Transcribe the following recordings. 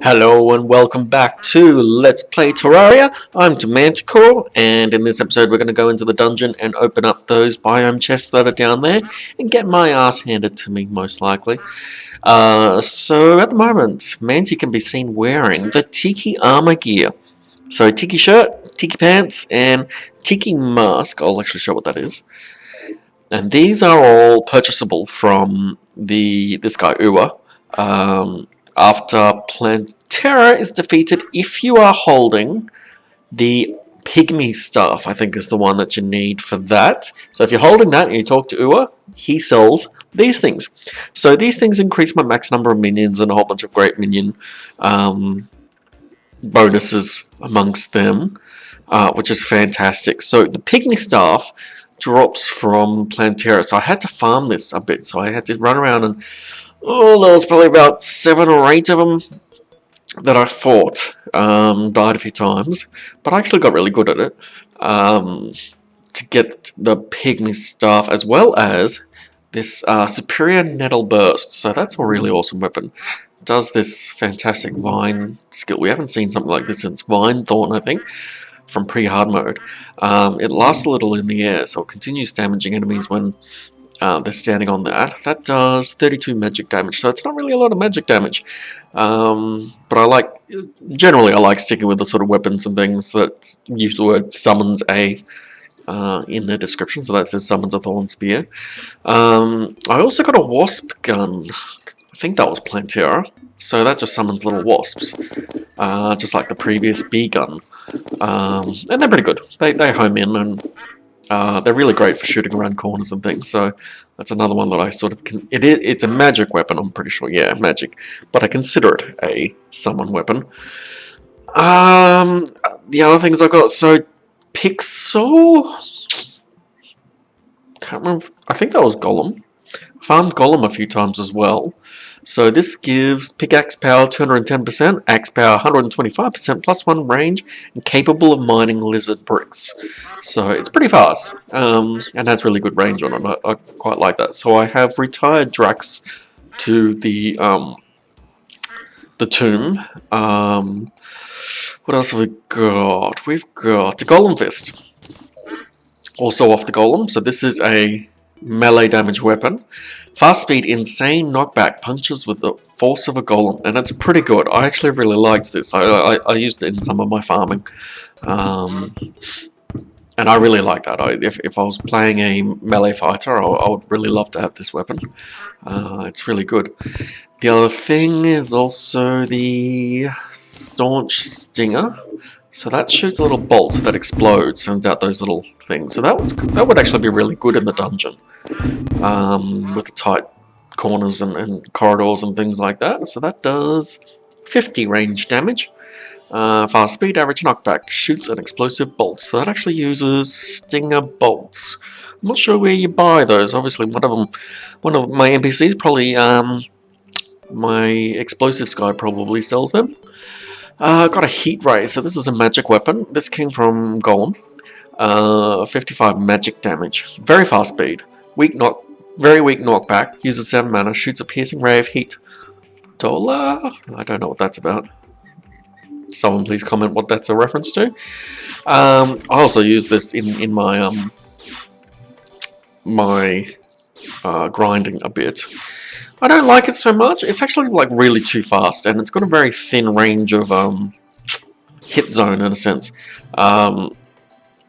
Hello and welcome back to Let's Play Terraria. I'm Demanticore, and in this episode we're going to go into the dungeon and open up those biome chests that are down there and get my ass handed to me, most likely. So at the moment, Manti can be seen wearing the Tiki armor gear. So Tiki shirt, Tiki pants, and Tiki mask. I'll actually show what that is. And these are all purchasable from this guy Uwa. After Plantera is defeated, if you are holding the pygmy staff, I think is the one that you need for that. So if you're holding that and you talk to Uwa, he sells these things. So these things increase my max number of minions and a whole bunch of great minion bonuses amongst them, which is fantastic. So the pygmy staff drops from Plantera, so I had to farm this a bit. So I had to run around and there was probably about 7 or 8 of them that I fought. Died a few times, but I actually got really good at it. To get the pygmy staff as well as this superior nettle burst. So that's a really awesome weapon. It does this fantastic vine skill. We haven't seen something like this since Vine Thorn, I think, from pre-hard mode. It lasts a little in the air, so it continues damaging enemies when they're standing on that. That does 32 magic damage, so it's not really a lot of magic damage. But generally I like sticking with the sort of weapons and things that use the word summons a in the description, so that says summons a thorn spear. I also got a wasp gun. I think that was Plantera. So that just summons little wasps, just like the previous bee gun. And they're pretty good. They home in and they're really great for shooting around corners and things, so that's another one that I sort of it's a magic weapon, I'm pretty sure, yeah, magic, but I consider it a summon weapon. The other things I got, so Pixel, can't remember, I think that was Golem. Farmed Golem a few times as well. So this gives pickaxe power 210%, axe power 125%, plus 1 range, and capable of mining lizard bricks. So it's pretty fast, and has really good range on it. I quite like that. So I have retired Drax to the tomb. What else have we got? We've got the Golem Fist. Also off the Golem, so this is a melee damage weapon. Fast speed, insane knockback, punches with the force of a golem, and it's pretty good. I actually really liked this. I used it in some of my farming, and I really like that. If I was playing a melee fighter, I would really love to have this weapon. It's really good. The other thing is also the Staunch Stinger. So that shoots a little bolt that explodes, sends out those little things. So that would actually be really good in the dungeon, with the tight corners and corridors and things like that. So that does 50 range damage. Fast speed, average knockback, shoots an explosive bolt. So that actually uses stinger bolts. I'm not sure where you buy those. Obviously, one of my NPCs probably, my explosives guy probably sells them. Got a heat ray, so this is a magic weapon. This came from Golem. 55 magic damage. Very fast speed. Very weak knockback. Uses 7 mana. Shoots a piercing ray of heat. Dollar? I don't know what that's about. Someone please comment what that's a reference to. I also use this in my grinding a bit. I don't like it so much. It's actually like really too fast, and it's got a very thin range of hit zone in a sense.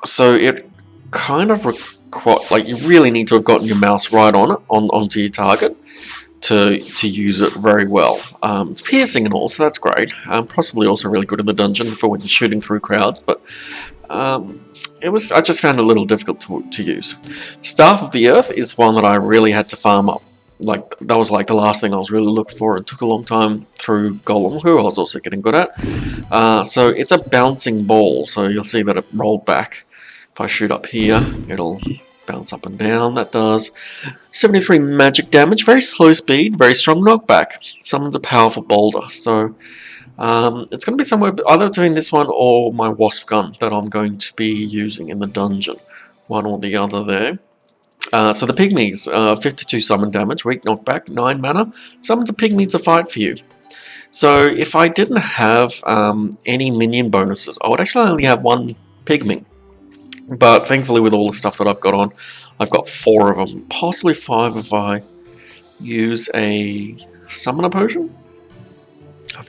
So it kind of like you really need to have gotten your mouse right on it, onto your target to use it very well. It's piercing and all, so that's great. Possibly also really good in the dungeon for when you're shooting through crowds, but I just found it a little difficult to use. Staff of the Earth is one that I really had to farm up. Like, that was like the last thing I was really looking for. It took a long time through Golem, who I was also getting good at. So it's a bouncing ball, so you'll see that it rolled back. If I shoot up here, it'll bounce up and down. That does 73 magic damage, very slow speed, very strong knockback. Summons a powerful boulder, so it's going to be somewhere either between this one or my wasp gun that I'm going to be using in the dungeon. One or the other there. So the pygmies, 52 summon damage, weak knockback, 9 mana. Summons a pygmy to fight for you. So if I didn't have any minion bonuses, I would actually only have one pygmy. But thankfully, with all the stuff that I've got on, I've got 4 of them, possibly 5 if I use a summoner potion.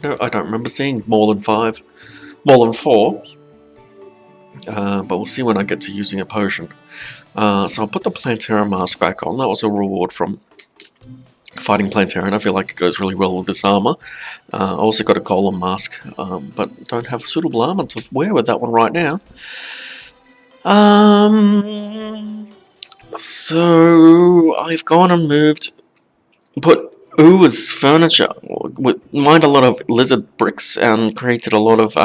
I don't remember seeing more than 5, more than 4. But we'll see when I get to using a potion. So I'll put the Plantera mask back on. That was a reward from fighting Plantera, and I feel like it goes really well with this armor. I also got a Golem mask, but don't have a suitable armor to wear with that one right now. So I've gone and put Ooh's furniture, mined a lot of lizard bricks and created a lot of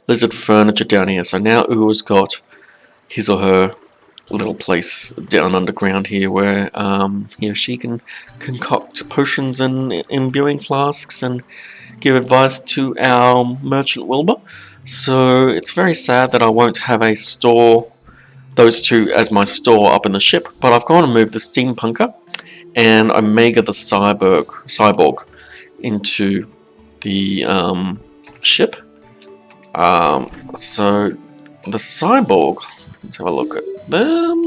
lizard furniture down here. So now Ooh's got his or her little place down underground here where she can concoct potions and imbuing flasks and give advice to our merchant Wilbur. So it's very sad that I won't have a store, those two as my store up in the ship, but I've gone and moved the steampunker and Omega the cyborg into the ship. So the cyborg, let's have a look at them.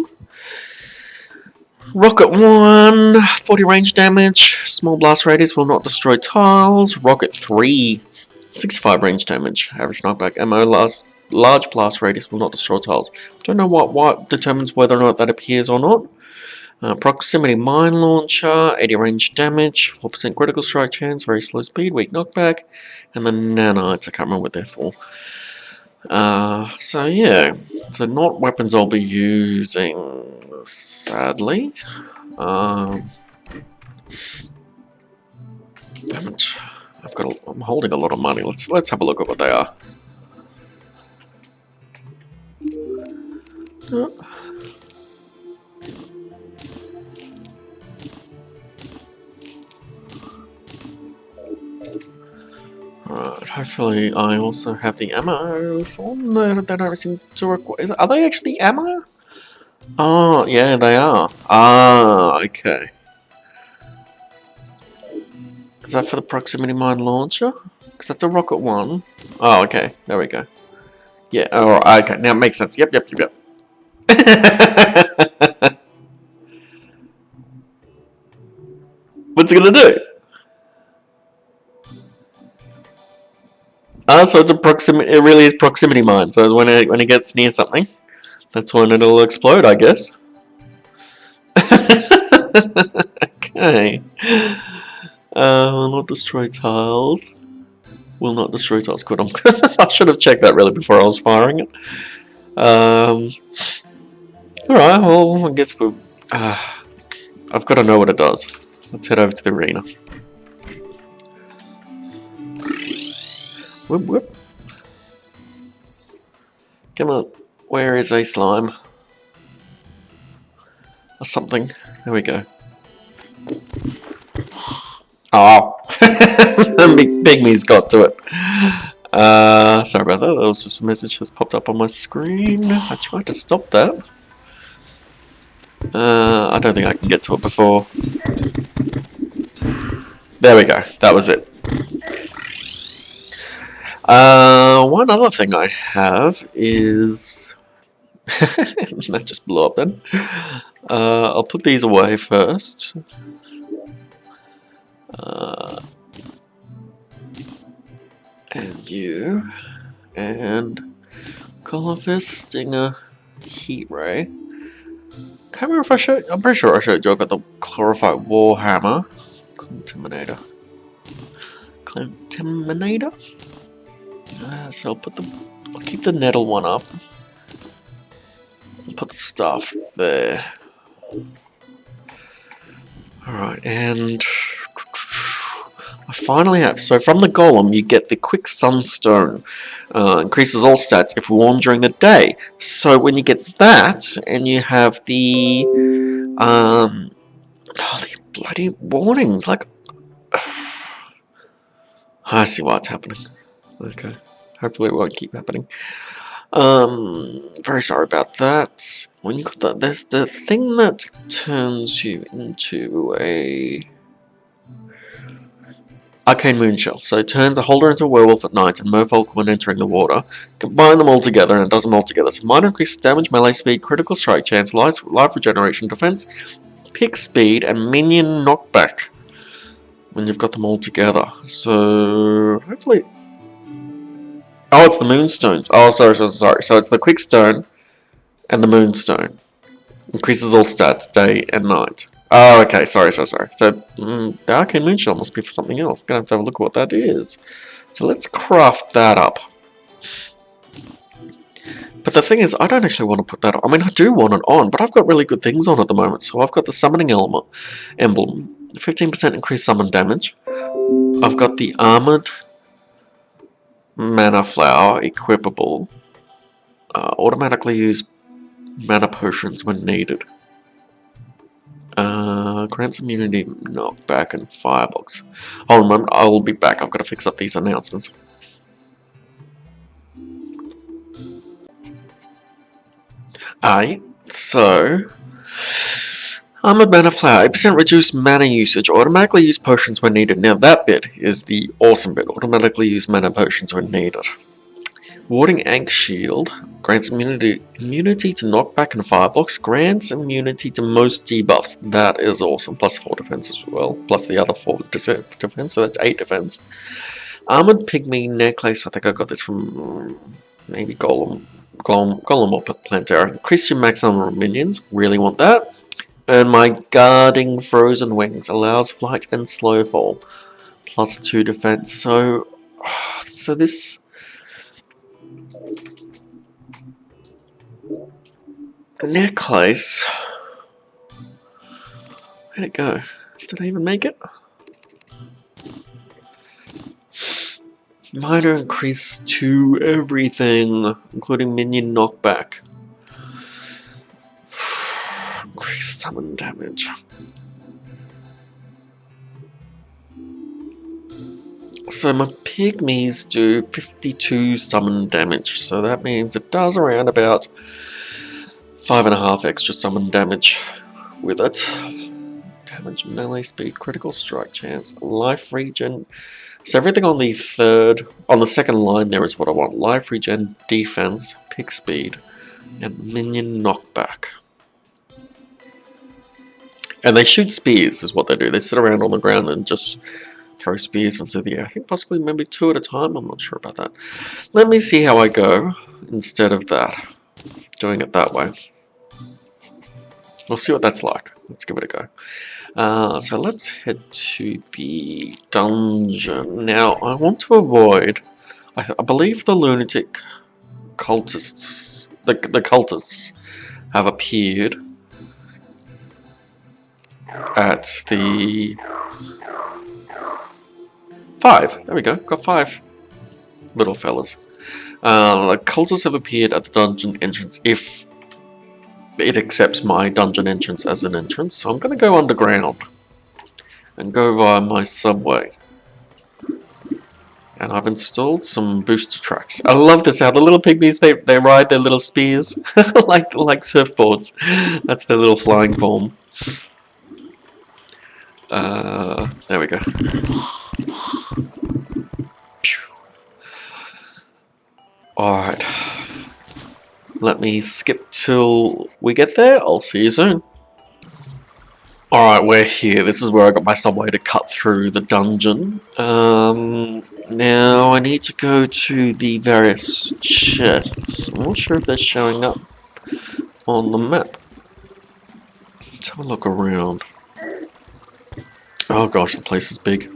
Rocket 1, 40 range damage, small blast radius will not destroy tiles. Rocket 3, 65 range damage, average knockback ammo, large blast radius will not destroy tiles. Don't know what determines whether or not that appears or not. Proximity mine launcher, 80 range damage, 4% critical strike chance, very slow speed, weak knockback, and the nanites, I can't remember what they're for. So yeah, so not weapons I'll be using, sadly. Damage. I'm holding a lot of money. Let's have a look at what they are. Right, hopefully I also have the ammo form. They don't seem to require. Are they actually ammo? Oh, yeah, they are. Ah, okay. Is that for the proximity mine launcher? Because that's a rocket 1. Oh, okay. There we go. Yeah, alright, okay. Now it makes sense. Yep. What's it gonna do? Ah, so it's a proximity. It really is proximity mine. So when it gets near something, that's when it'll explode, I guess. Okay. Will not destroy tiles. Will not destroy tiles. Good. I should have checked that really before I was firing it. Alright, well, I guess I've got to know what it does. Let's head over to the arena. Whoop whoop. Come on. Where is a slime? Or something. There we go. Oh. Pygmy's got to it. Sorry about that. That was just a message that's popped up on my screen. I tried to stop that. I don't think I can get to it before. There we go. That was it. One other thing I have is... that just blew up then. I'll put these away first. And you. And Color Fist, Stinger, Heat Ray. Can't remember if I showed... I'm pretty sure I showed you I got the Chlorophyte Warhammer. Contaminator. So I'll keep the nettle one up. I'll put the stuff there. Alright, and I finally have. So from the Golem, you get the Quick Sunstone. Increases all stats if warm during the day. So when you get that, and you have the these bloody warnings, like. I see what's happening. Okay. Hopefully it won't keep happening. Very sorry about that. When you got that, there's the thing that turns you into a... Arcane Moonshell. So it turns a holder into a werewolf at night and merfolk when entering the water. Combine them all together and it does them all together. So minor increases damage, melee speed, critical strike chance, life regeneration, defense, pick speed, and minion knockback when you've got them all together. So hopefully... Oh, it's the Moonstones. Oh, sorry. So it's the Quickstone and the Moonstone. Increases all stats, day and night. Oh, okay. Sorry. So the Arcane Moonshell must be for something else. I'm going to have to have a look at what that is. So let's craft that up. But the thing is, I don't actually want to put that on. I mean, I do want it on, but I've got really good things on at the moment. So I've got the Summoning Emblem, 15% increased summon damage. I've got the Armored Mana Flower, equipable. Automatically use mana potions when needed. Grants immunity, knockback, and firebox. Hold on a moment, I'll be back. I've got to fix up these announcements. Alright, so... Armored Mana Flower, 8% reduced mana usage, automatically use potions when needed. Now that bit is the awesome bit, automatically use mana potions when needed. Warding Ankh Shield, grants immunity to knockback and fireblocks, grants immunity to most debuffs. That is awesome, plus 4 defense as well, plus the other 4 defense, so that's 8 defense. Armored Pygmy Necklace, I think I got this from maybe Golem or Plantera. Increase your max number of minions, really want that. And my Guarding Frozen Wings allows flight and slow fall, plus 2 defense. So this... necklace... where'd it go? Did I even make it? Minor increase to everything, including minion knockback. Increase summon damage. So my pygmies do 52 summon damage, so that means it does around about 5.5 extra summon damage with it. Damage, melee speed, critical strike chance, life regen. So everything on the second line there is what I want. Life regen, defense, pick speed, and minion knockback. And they shoot spears is what they do. They sit around on the ground and just throw spears into the air. I think possibly maybe 2 at a time. I'm not sure about that. Let me see how I go instead of that. Doing it that way. We'll see what that's like. Let's give it a go. So let's head to the dungeon. Now, I want to avoid... I believe the lunatic cultists... The cultists have appeared at the... 5. There we go. Got 5 little fellas. The cultists have appeared at the dungeon entrance if it accepts my dungeon entrance as an entrance. So I'm going to go underground and go via my subway. And I've installed some booster tracks. I love this how the little pygmies, they ride their little spears like surfboards. That's their little flying form. There we go. Alright. Let me skip till we get there. I'll see you soon. Alright, we're here. This is where I got my subway to cut through the dungeon. Now I need to go to the various chests. I'm not sure if they're showing up on the map. Let's have a look around. Oh gosh, the place is big.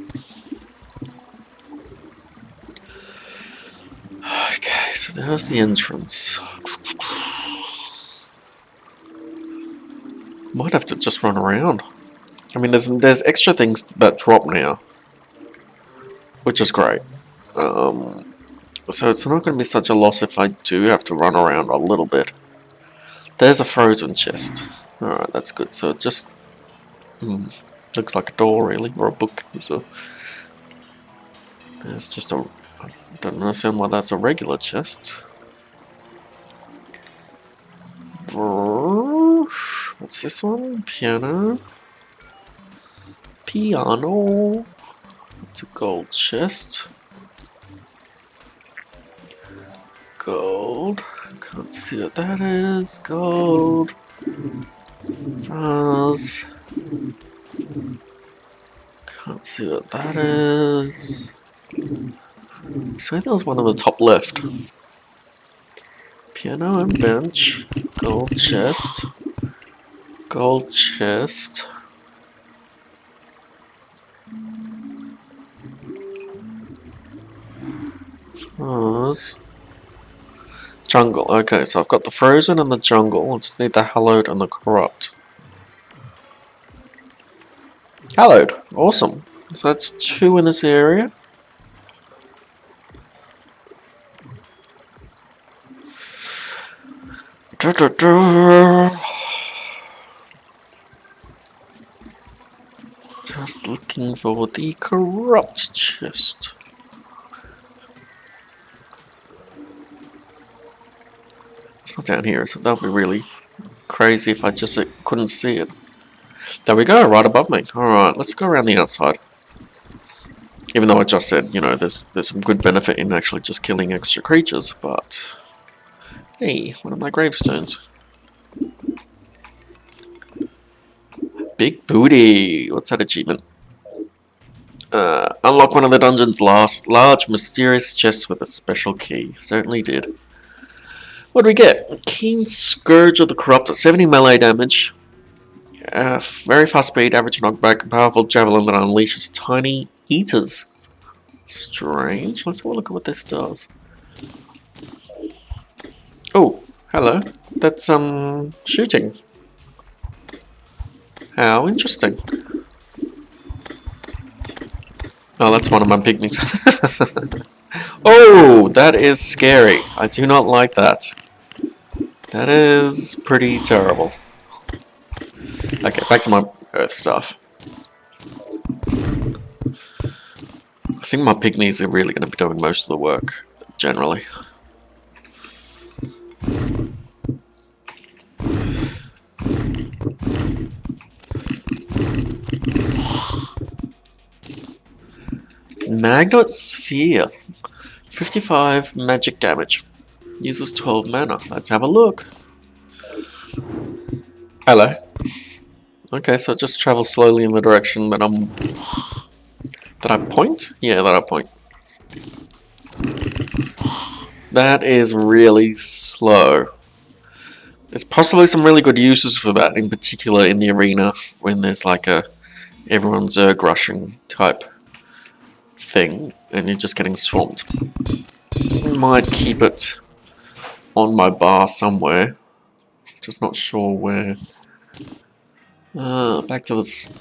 Okay, so there's the entrance. Might have to just run around. I mean, there's extra things that drop now, which is great. So it's not going to be such a loss if I do have to run around a little bit. There's a frozen chest. Alright, that's good. So it just looks like a door, really, or a book. So there's just a... I don't understand why that's a regular chest. What's this one? Piano. It's a gold chest. Gold. Can't see what that is. Gold. Vase. Can't see what that is. So that was one on the top left. Piano and bench. Gold chest. Gold chest. Vase. Jungle. Okay, so I've got the frozen and the jungle. I just need the hallowed and the corrupt. Hallowed. Awesome. So that's 2 in this area. Just looking for the corrupt chest. It's not down here, so that would be really crazy if I just couldn't see it. There we go, right above me. Alright, let's go around the outside. Even though I just said, you know, there's some good benefit in actually just killing extra creatures, but... Hey, one of my gravestones. Big booty! What's that achievement? Unlock one of the dungeon's last large mysterious chests with a special key. Certainly did. What do we get? Keen Scourge of the Corrupt, 70 melee damage. Very fast speed, average knockback, a powerful javelin that unleashes tiny eaters. Strange. Let's have a look at what this does. Oh, hello. That's shooting. How interesting. Oh, that's one of my pygmies. Oh, that is scary. I do not like that. That is pretty terrible. Okay, back to my earth stuff. I think my pygmies are really going to be doing most of the work, generally. Magnet Sphere. 55 magic damage. Uses 12 mana. Let's have a look. Hello. Okay, so it just travels slowly in the direction that I'm... Did I point? Yeah, that I point. That is really slow. There's possibly some really good uses for that, in particular in the arena, when there's like a everyone Zerg rushing type thing, and you're just getting swamped. I might keep it on my bar somewhere. Just not sure where. Back to this.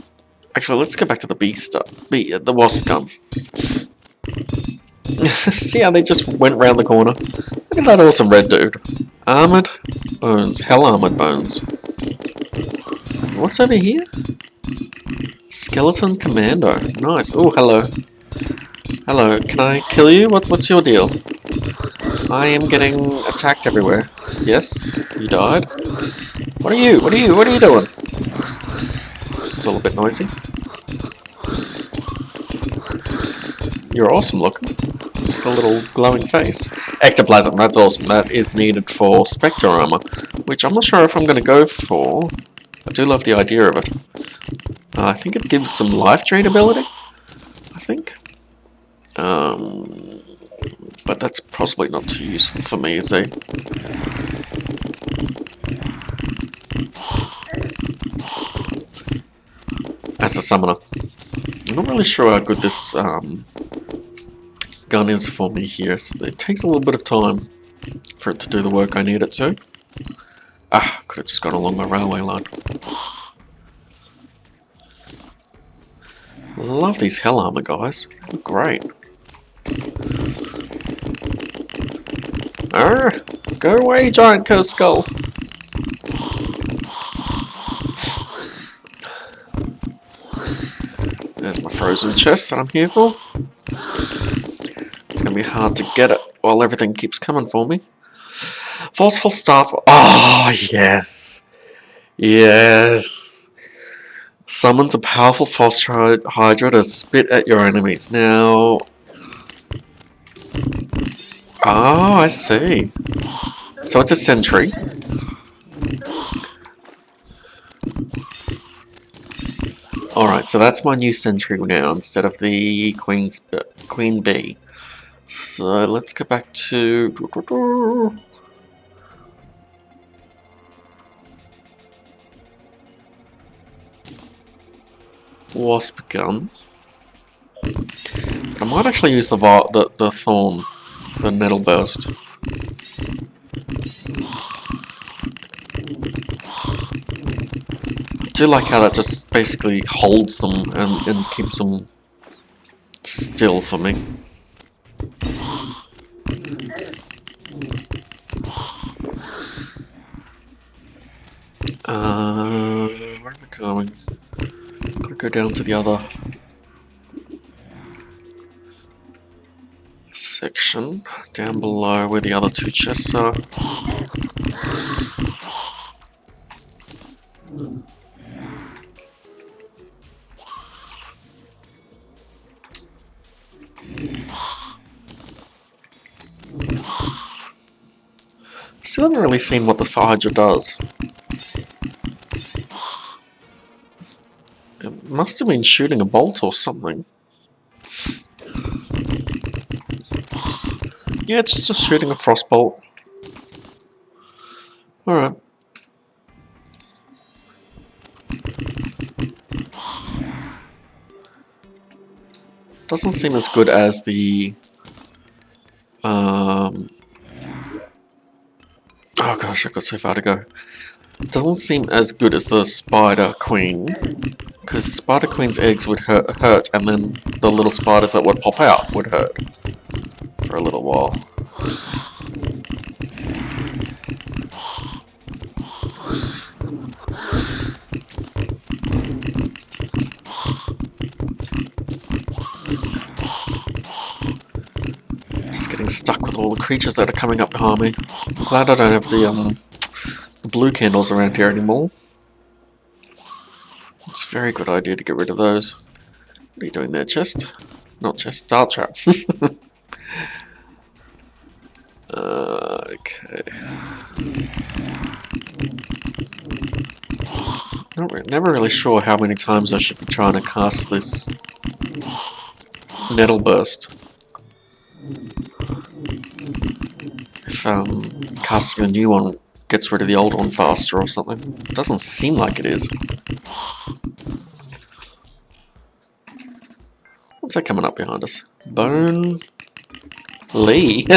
Actually, let's go back to the bee stuff. The wasp gun. See how they just went round the corner? Look at that awesome red dude. Armored bones. Hell armored bones. What's over here? Skeleton commando. Nice. Oh, hello. Hello. Can I kill you? What's your deal? I am getting attacked everywhere. Yes, you died. What are you? What are you doing? It's all a bit noisy. You're awesome looking. Just a little glowing face. Ectoplasm, that's awesome. That is needed for Spectre armor, which I'm not sure if I'm going to go for. I do love the idea of it. I think it gives some life drain ability. I think. But that's possibly not too useful for me, is it? As a summoner. I'm not really sure how good this gun is for me here. So it takes a little bit of time for it to do the work I need it to. Ah, could have just gone along my railway line. Love these hell armor guys. They look great. Arr! Go away, giant cursed skull! There's my frozen chest that I'm here for. It's gonna be hard to get it while everything keeps coming for me. Forceful staff. Oh, yes! Yes! Summons a powerful frost hydra to spit at your enemies. Now... Oh, I see. So it's a sentry. Alright, so that's my new sentry now instead of the queen bee. So let's go back to... Wasp gun. I might actually use the thorn, the nettle burst. I do like how that just basically holds them and keeps them still for me. Where am I going? Gotta go down to the other section, down below where the other two chests are. Still haven't really seen what the Hydra does. It must have been shooting a bolt or something. Yeah, it's just shooting a frost bolt. Alright. Doesn't seem as good as the... Oh gosh, I've got so far to go. Doesn't seem as good as the Spider Queen, because the Spider Queen's eggs would hurt, and then the little spiders that would pop out would hurt for a little while. Just getting stuck with all the creatures that are coming up behind me. I'm glad I don't have the blue candles around here anymore. It's a very good idea to get rid of those. What are you doing there, chest? Not chest, dart trap. Okay. Never really sure how many times I should be trying to cast this nettle burst. If casting a new one gets rid of the old one faster or something. It doesn't seem like it is. What's that coming up behind us? Bone Lee.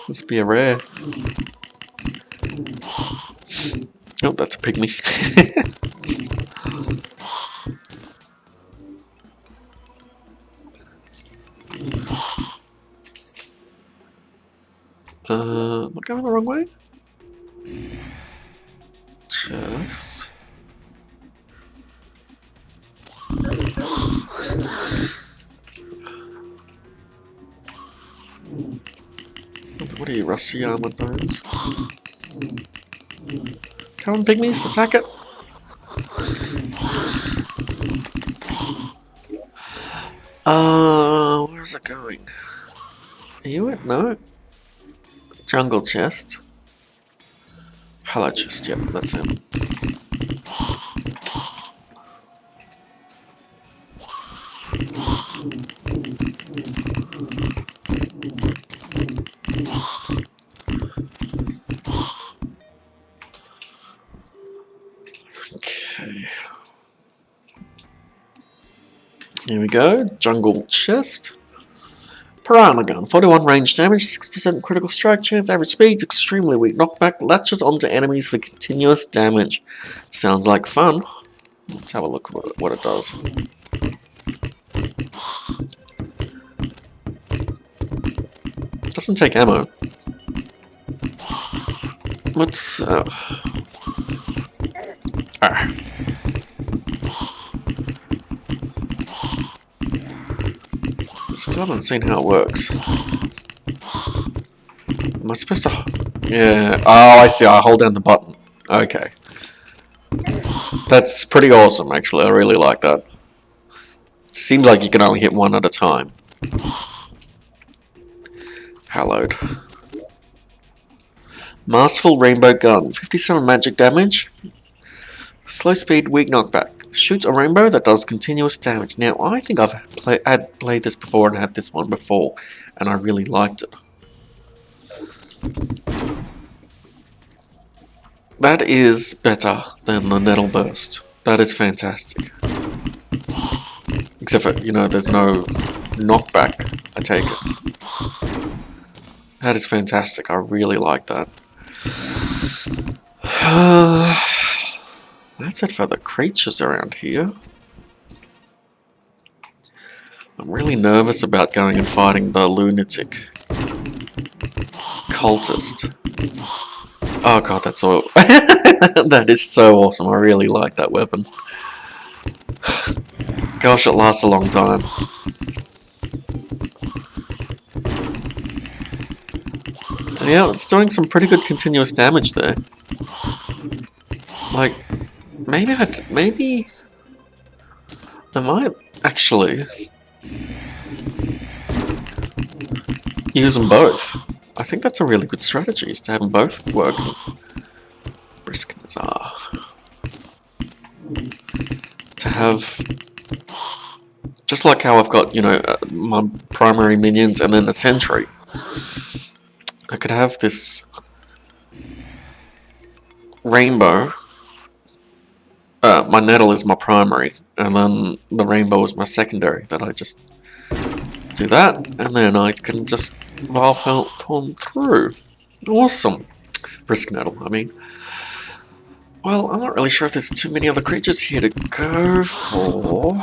Must be a rare. Oh, that's a pygmy. Am I going the wrong way? Just... What are you, rusty armored bones? Come on, pygmies, attack it! Where's it going? Are you it? No? Jungle chest. Hello chest, yep, that's him. Okay. Here we go, jungle chest. Piranha gun, 41 range damage, 6% critical strike chance, average speed, extremely weak knockback, latches onto enemies for continuous damage. Sounds like fun. Let's have a look at what it does. Doesn't take ammo. Let's... Still haven't seen how it works. Am I supposed to... Yeah. Oh, I see. I hold down the button. Okay. That's pretty awesome, actually. I really like that. Seems like you can only hit one at a time. Hallowed. Masterful Rainbow Gun. 57 magic damage. Slow speed, weak knockback. Shoots a rainbow that does continuous damage. Now, I think I've played this before and had this one before, and I really liked it. That is better than the Nettle Burst. That is fantastic. Except for, you know, there's no knockback, I take it. That is fantastic. I really like that. That's it for the creatures around here. I'm really nervous about going and fighting the lunatic cultist. Oh god, that's all. That is so awesome. I really like that weapon. Gosh, it lasts a long time. And yeah, it's doing some pretty good continuous damage there. Like, maybe I might actually use them both. I think that's a really good strategy, is to have them both working. Brisk Nazar. To have, just like how I've got, you know, my primary minions and then a sentry. I could have this rainbow. My nettle is my primary, and then the rainbow is my secondary. That I just do that, and then I can just valve health on through. Awesome. Brisk nettle, I mean. Well, I'm not really sure if there's too many other creatures here to go for.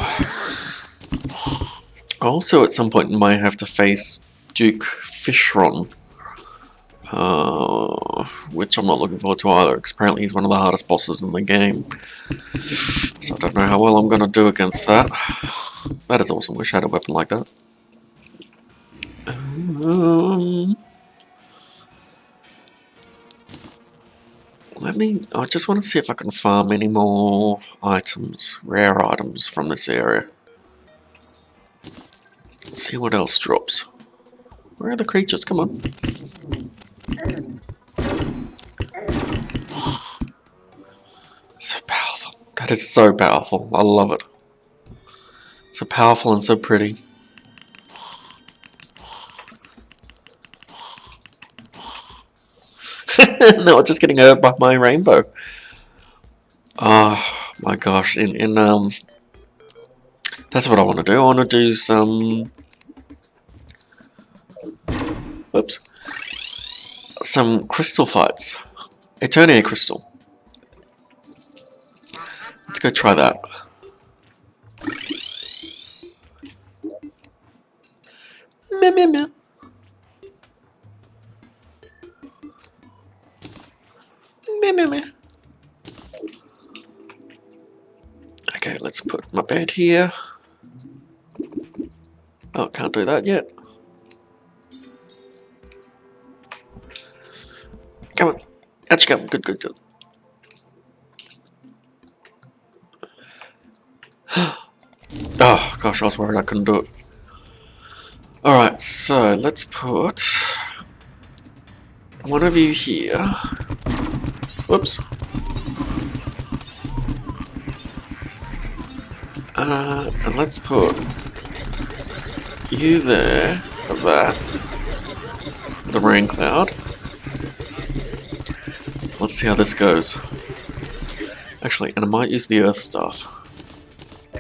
Also, at some point, I might have to face Duke Fishron. Which I'm not looking forward to either, because apparently he's one of the hardest bosses in the game. So I don't know how well I'm going to do against that. That is awesome. Wish I had a weapon like that. I just want to see if I can farm any more items, rare items from this area. Let's see what else drops. Where are the creatures? Come on. So powerful. That is so powerful. I love it. So powerful and so pretty. No, it's just getting hurt by my rainbow. Oh my gosh! That's what I want to do. I want to do some. Whoops. Some crystal fights. Eternia crystal. Let's go try that. Meow meow meow. Meow meow meow. Okay, let's put my bed here. Oh, can't do that yet. Come on. Out you come. Good, good, good. Oh, gosh, I was worried I couldn't do it. Alright, so let's put one of you here. Whoops. And let's put you there for that. The rain cloud. Let's see how this goes. Actually, and I might use the earth staff. I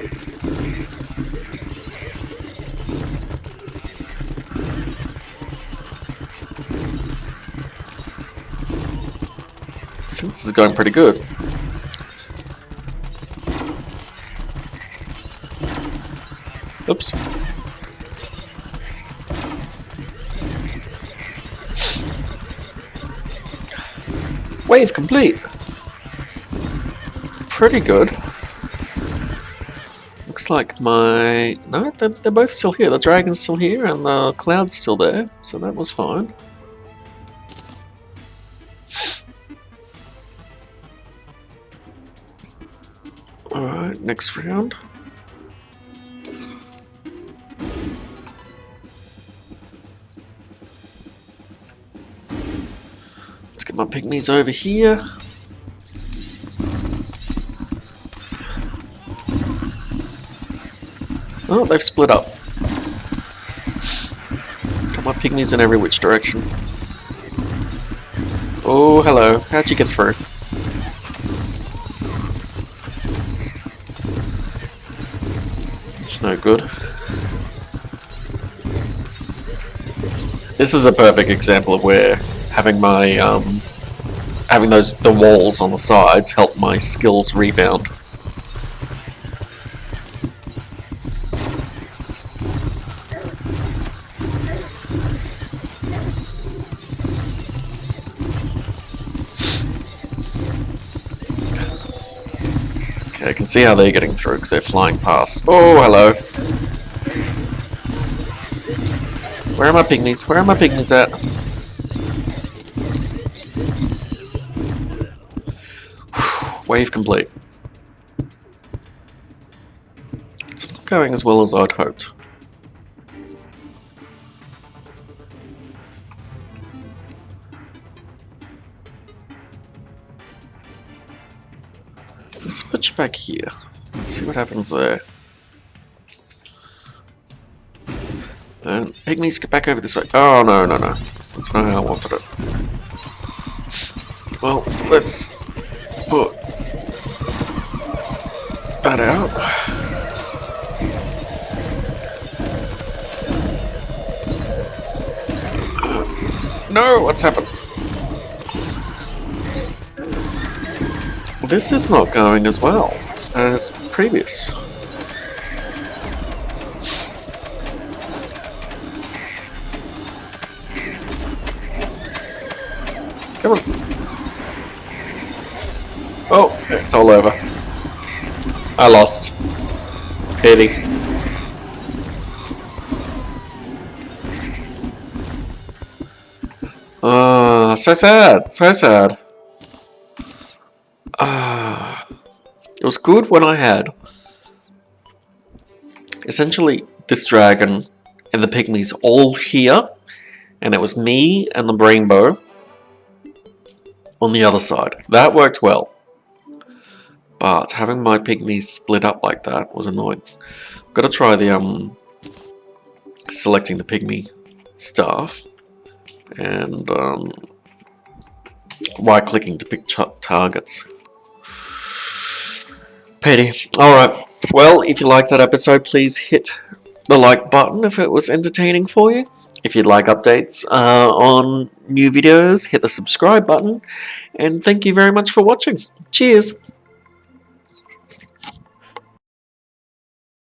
think this is going pretty good. Oops. Wave complete. Pretty good. Looks like my... No, they're both still here. The dragon's still here and the cloud's still there. So that was fine. next round. Let's get my pygmies over here. Oh, they've split up. Got my pygmies in every which direction. Oh, hello. How'd you get through? It's no good. This is a perfect example of where having my having the walls on the sides help my skills rebound. Okay, I can see how they're getting through because they're flying past. Oh, hello. Where are my pygmies? Where are my pygmies at? Wave complete. It's not going as well as I'd hoped. Let's put you back here. Let's see what happens there. And pygmies, get back over this way. Oh, no, no, no. That's not how I wanted it. Well, let's put that out. No, what's happened? This is not going as well as previous. Come on. Oh, it's all over. I lost. Pity. So sad. So sad. It was good when I had essentially this dragon and the pygmies all here, and it was me and the rainbow on the other side. That worked well. But having my pygmies split up like that was annoying. I've got to try the selecting the pygmy staff and right clicking to pick targets. Pity. Alright, well, if you liked that episode, please hit the like button if it was entertaining for you. If you'd like updates on new videos, hit the subscribe button. And thank you very much for watching. Cheers!